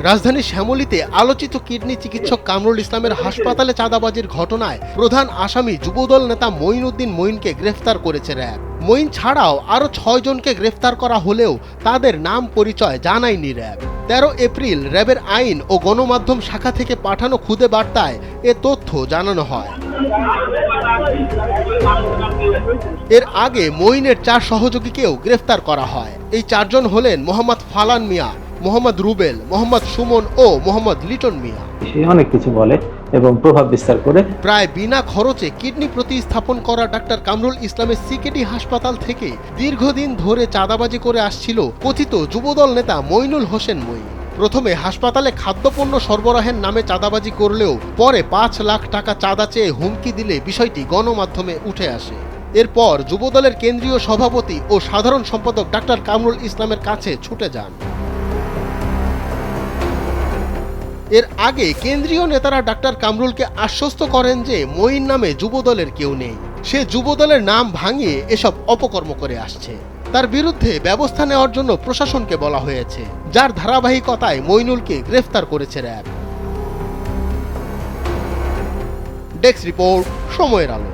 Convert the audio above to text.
রাজধানীর শ্যামলীতে আলোচিত কিডনি চিকিৎসক কামরুল ইসলামের হাসপাতালে চাঁদাবাজির ঘটনায় প্রধান আসামি যুবদল নেতা মঈন উদ্দিন মঈনকে গ্রেফতার করেছে র্যাব। মঈন ছাড়াও আরও 6 জনকে গ্রেফতার করা হলেও তাদের নাম পরিচয় জানায়নি র্যাব। 13 এপ্রিল র্যাবের আইন ও গণমাধ্যম শাখা থেকে পাঠানো খুদে বার্তায় এ তথ্য জানানো হয়। এর আগে মঈনের 4 সহযোগীকেও গ্রেফতার করা হয়। এই 4 জন হলেন মোহাম্মদ ফালান মিয়া, মোহাম্মদ রুবেল, মোহাম্মদ সুমন ও মোহাম্মদ লিটন মিয়া। সে অনেক কিছু বলে এবং প্রভাব বিস্তার করে। প্রায় বিনা খরচে কিডনি প্রতিস্থাপন করা ডাক্তার কামরুল ইসলামের সিকেডি হাসপাতাল থেকে দীর্ঘদিন ধরে চাঁদাবাজি করে আসছিল কথিত যুবদল নেতা মঈনুল হোসেন মঈন। প্রথমে হাসপাতালে খাদ্যপণ্য সরবরাহের নামে চাঁদাবাজি করলেও পরে 5 লাখ টাকা চাঁদা চেয়ে হুমকি দিলে বিষয়টি গণমাধ্যমে উঠে আসে। এরপর যুবদলের কেন্দ্রীয় সভাপতি ও সাধারণ সম্পাদক ডাক্তার কামরুল ইসলামের কাছে ছুটে যান। এর আগে কেন্দ্রীয় নেতারা ডাক্তার কামরুলকে আশ্বস্ত করেন যে মঈন নামে যুবদলের কেউ নেই, সে যুবদলের নাম ভাঙিয়ে এসব অপকর্ম করে আসছে। তার বিরুদ্ধে ব্যবস্থা নেওয়ার জন্য প্রশাসনকে বলা হয়েছে, যার ধারাবাহিকতায় মঈনুলকে গ্রেফতার করেছে র্যাব। ডেস্ক রিপোর্ট, সময়ের আলো।